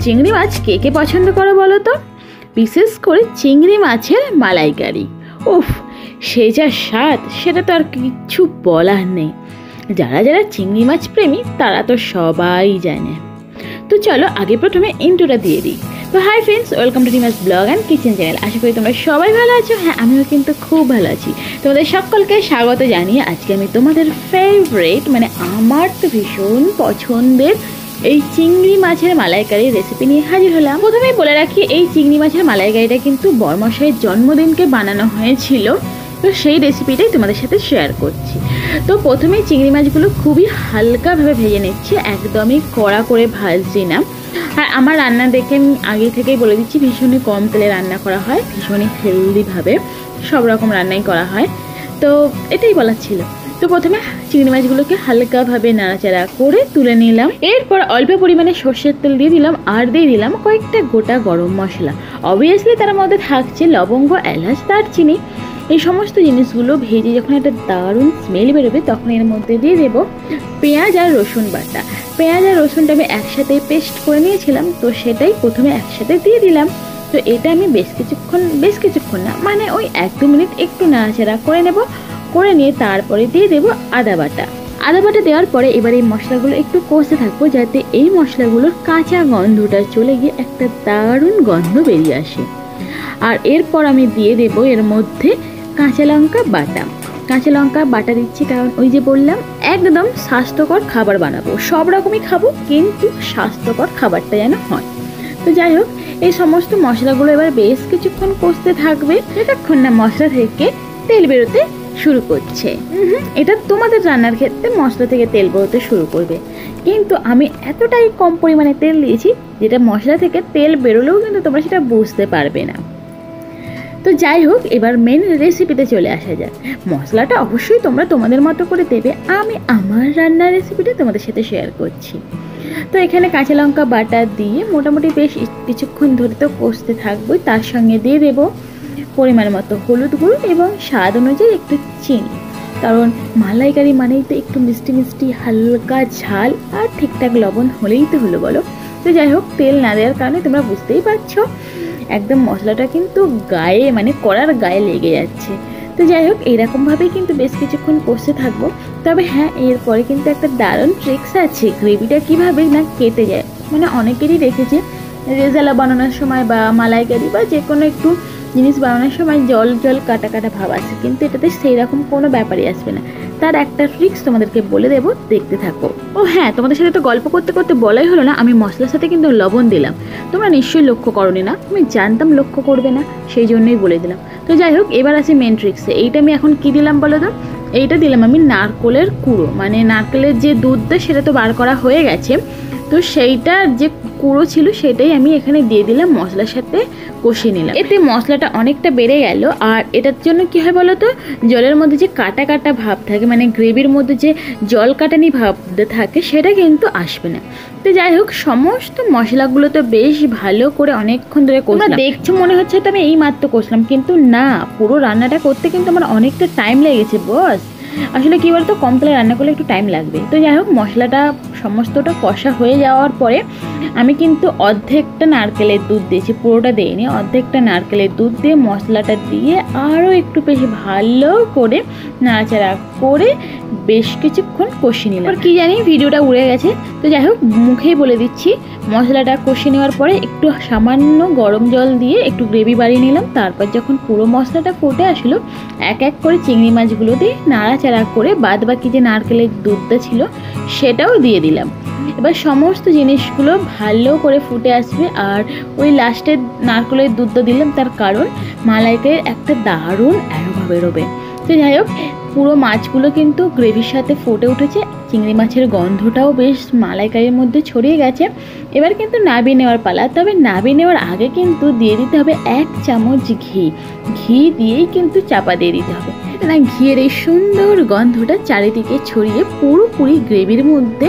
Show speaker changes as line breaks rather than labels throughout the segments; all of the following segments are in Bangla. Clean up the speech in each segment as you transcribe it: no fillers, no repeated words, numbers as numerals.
চিংড়ি মাছ কে কে পছন্দ করো বলো তো? বিশেষ করে চিংড়ি মাছের মালাইকারি। উফ, সে যা স্বাদ, সেটা তো আর কিচ্ছু বলার নেই। যারা যারা চিংড়ি মাছ প্রেমী তারা তো সবাই জানে। তো চলো আগে প্রথমে ইন্ট্রোটা দিয়ে দিই। তো hi friends, welcome to Rima's blog and kitchen channel. আশা করি তোমরা সবাই ভালো আছো। হ্যাঁ, আমিও কিন্তু খুব ভালো আছি। তোমাদের সকলকে স্বাগত জানিয়ে আজকে আমি তোমাদের ফেভারিট, মানে আমার তো ভীষণ পছন্দের এই চিংড়ি মাছের মালাইকারির রেসিপি নিয়ে হাজির হলাম। প্রথমেই বলে রাখি, এই চিংড়ি মাছের মালাইকারিটা কিন্তু বরমশাইয়ের জন্মদিনকে বানানো হয়েছিল। তো সেই রেসিপিটাই তোমাদের সাথে শেয়ার করছি। তো প্রথমেই চিংড়ি মাছগুলো খুবই হালকাভাবে ভেজে নিচ্ছি, একদমই কড়া করে ভাজছি না। আর আমার রান্না দেখে আমি আগে থেকেই বলে দিচ্ছি, ভীষণই কম তেলে রান্না করা হয়, ভীষণই হেলদিভাবে সব রকম রান্নাই করা হয়। তো এটাই বলার ছিল। তো প্রথমে চিংড়ি মাছগুলোকে হালকাভাবে নাড়াচাড়া করে তুলে নিলাম। এরপর অল্প পরিমাণে সর্ষের তেল দিয়ে দিলাম, আর দিয়ে দিলাম কয়েকটা গোটা গরম মশলা। অবভিয়াসলি তার মধ্যে থাকছে লবঙ্গ, এলাচ, দারচিনি। এই সমস্ত জিনিসগুলো ভেজে যখন একটা দারুণ স্মেল বেরোবে তখন এর মধ্যে দিয়ে দেবো পেঁয়াজ আর রসুন বাটা। পেঁয়াজ আর রসুনটা আমি একসাথে পেস্ট করে নিয়েছিলাম, তো সেটাই প্রথমে একসাথে দিয়ে দিলাম। তো এটা আমি বেশ কিছুক্ষণ না, মানে ওই 1-2 মিনিট একটু নাড়াচাড়া করে নেব। করে নিয়ে তারপরে দিয়ে দেবো আদা বাটা। আদা বাটা দেওয়ার পরে এবার এই মশলাগুলো একটু কষতে থাকবো, যাতে এই মশলাগুলোর কাঁচা গন্ধটা চলে গিয়ে একটা দারুণ গন্ধ বেরিয়ে আসে। আর এরপর আমি দিয়ে দেবো এর মধ্যে কাঁচা লঙ্কা বাটা। কাঁচা লঙ্কা বাটা দিচ্ছি কারণ ওই যে বললাম, একদম স্বাস্থ্যকর খাবার বানাবো। সব রকমই খাবো, কিন্তু স্বাস্থ্যকর খাবারটা যেন হয়। তো যাই হোক, এই সমস্ত মশলাগুলো এবার বেশ কিছুক্ষণ কষতে থাকবে, যতক্ষণ না মশলা থেকে তেল বেরোতে শুরু করছে। এটা তোমাদের রান্নার ক্ষেত্রে মশলা থেকে তেল বেরোতে শুরু করবে, কিন্তু আমি এতটাই কম পরিমাণে তেল দিয়েছি যেটা মশলা থেকে তেল বেরোলেও কিন্তু তোমরা সেটা বুঝতে পারবে না। তো যাই হোক, এবার মেন রেসিপিতে চলে আসা যাক। মশলাটা অবশ্যই তোমরা তোমাদের মতো করে দেবে, আমি আমার রান্নার রেসিপিটা তোমাদের সাথে শেয়ার করছি। তো এখানে কাঁচা লঙ্কা বাটা দিয়ে মোটামুটি বেশ কিছুক্ষণ ধরে তো কষতে থাকবো। তার সঙ্গে দিয়ে দেবো পরিমাণ মতো হলুদ গুঁড়ো এবং স্বাদ অনুযায়ী একটু চিনি, কারণ মালাইকারি মানেই তো একটু মিষ্টি মিষ্টি, হালকা ঝাল আর ঠিকঠাক লবণ হলেই তো হলো বলো। তো যাই হোক, তেল না দেওয়ার কারণে তোমরা বুঝতেই পারছো একদম মশলাটা কিন্তু গায়ে, মানে কড়ার গায়ে লেগে যাচ্ছে। তো যাই হোক, এইরকমভাবেই কিন্তু বেশ কিছুক্ষণ কষতে থাকবো। তবে হ্যাঁ, এরপরে কিন্তু একটা দারুণ ট্রিক্স আছে, গ্রেভিটা কীভাবে না কেটে যায়। মানে অনেকেরই দেখেছি রেজালা বানানোর সময় বা মালাইকারি বা যে কোনো একটু জিনিস বানানোর সময় জল কাটা কাটা ভাব আসে, কিন্তু এটাতে সেই রকম কোনো ব্যাপারই আসবে না। তার একটা ট্রিক্স তোমাদেরকে বলে দেবো, দেখতে থাকো। ও হ্যাঁ, তোমাদের সাথে তো গল্প করতে করতে বলাই হলো না, আমি মশলার সাথে কিন্তু লবণ দিলাম। তোমরা নিশ্চয়ই লক্ষ্য করোনি না, আমি জানতাম লক্ষ্য করবে না, সেই জন্যই বলে দিলাম। তো যাই হোক, এবার আসি মেন ট্রিক্সে। এইটা আমি এখন কি দিলাম বলো তো? এইটা দিলাম আমি নারকেলের কুড়ো, মানে নারকেলের যে দুধটা সেটা তো বার করা হয়ে গেছে, তো সেইটার যে কুড়ো ছিল সেটাই আমি এখানে দিয়ে দিলাম, মশলার সাথে কষিয়ে নিলাম। এতে মশলাটা অনেকটা বেড়ে গেল। আর এটার জন্য কি হয় বলো তো, জলের মধ্যে যে কাটা কাটা ভাব থাকে, মানে গ্রেভির মধ্যে যে জল কাটানি ভাব থাকে, সেটা কিন্তু আসবে না। তো যাই হোক, সমস্ত মশলাগুলো তো বেশ ভালো করে অনেকক্ষণ ধরে কষলাম। দেখছো মনে হচ্ছে তো আমি এই মাত্র কষলাম, কিন্তু না, পুরো রান্নাটা করতে কিন্তু আমার অনেকটা টাইম লেগেছে বস। আসলে কী বলতো, কম তেলে রান্না করলে একটু টাইম লাগবে। তো যাই হোক, মশলাটা সমস্তটা কষা হয়ে যাওয়ার পরে আমি কিন্তু অর্ধেকটা নারকেলের দুধ দিয়েছি, পুরোটা দিইনি। অর্ধেকটা নারকেলের দুধ দিয়ে মশলাটা দিয়ে আরও একটু বেশি ভালো করে নাড়াচাড়া করে বেশ কিছুক্ষণ কষিয়ে নিলাম। আর কি জানি ভিডিওটা উড়ে গেছে। তো যাই হোক, মুখেই বলে দিচ্ছি, মশলাটা কষিয়ে নেওয়ার পরে একটু সামান্য গরম জল দিয়ে একটু গ্রেভি বাড়িয়ে নিলাম। তারপর যখন পুরো মশলাটা ফুটে আসলো, এক এক করে চিংড়ি মাছগুলো দিয়ে নাড়াচাড়া করে বাদ বাকি যে নারকেলের দুধটা ছিল সেটাও দিয়ে দিলাম। এবার সমস্ত জিনিসগুলো ভালো করে ফুটে আসবে। আর ওই লাস্টের নারকেলের দুধটা দিলাম, তার কারণ মালাইকারির একটা দারুণ অ্যারোমা বেরোবে। তো যাই হোক, পুরো মাছগুলো কিন্তু গ্রেভির সাথে ফুটে উঠেছে, চিংড়ি মাছের গন্ধটাও বেশ মালাইকারির মধ্যে ছড়িয়ে গেছে। এবার কিন্তু নাবিয়ে নেওয়ার পালা। তবে নাবিয়ে নেওয়ার আগে কিন্তু দিয়ে দিতে হবে 1 চামচ ঘি দিয়েই কিন্তু চাপা দিয়ে দিতে হবে, না ঘিয়ের এই সুন্দর গন্ধটা চারিদিকে ছড়িয়ে পুরোপুরি গ্রেভির মধ্যে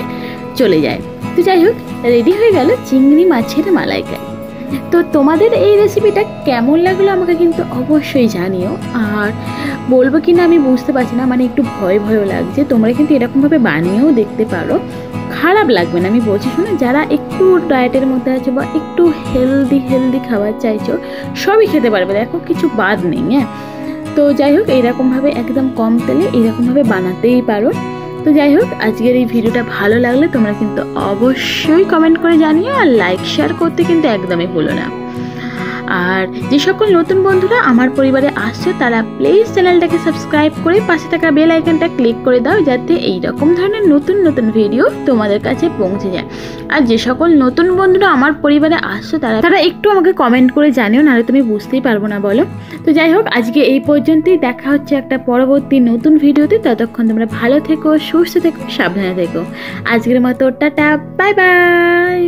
চলে যায়। তো যাই হোক, রেডি হয়ে গেল চিংড়ি মাছের মালাইকারি। তো তোমাদের এই রেসিপিটা কেমন লাগলো আমাকে কিন্তু অবশ্যই জানিও। আর বলবো কি না আমি বুঝতে পারছি না, মানে একটু ভয়ও লাগছে। তোমরা কিন্তু এরকমভাবে বানিয়েও দেখতে পারো, খারাপ লাগবে না। আমি বলছি শোনো, যারা একটু ডায়েটের মধ্যে আছে বা একটু হেলদি খাবার চাইছো সবই খেতে পারবে, দেখো কিছু বাদ নেই। হ্যাঁ, তো যাই হোক এইরকমভাবে একদম কম তেলে এইরকমভাবে বানাতেই পারো। তো যাই হোক, আজকের এই ভিডিওটা ভালো লাগলে তোমরা কিন্তু অবশ্যই কমেন্ট করে জানিও, আর লাইক শেয়ার করতে কিন্তু একদমই ভুলো না। আর যে সকল নতুন বন্ধুরা আমার পরিবারে আসছে তারা প্লিজ চ্যানেলটাকে সাবস্ক্রাইব করে পাশে থাকা বেল আইকনটা ক্লিক করে দাও, যাতে এই রকম ধরনের নতুন নতুন ভিডিও তোমাদের কাছে পৌঁছে যায়। আর যে সকল নতুন বন্ধুরা আমার পরিবারে আসছে তারা একটু আমাকে কমেন্ট করে জানিও, নাহলে তুমি বুঝতেই পারবো না বলো। তো যাই হোক, আজকে এই পর্যন্তই, দেখা হচ্ছে একটা পরবর্তী নতুন ভিডিওতে। ততক্ষণ তোমরা ভালো থেকো, সুস্থ থেকো, সাবধানে থেকো। আজকের মতো টাটা, বাই বাই।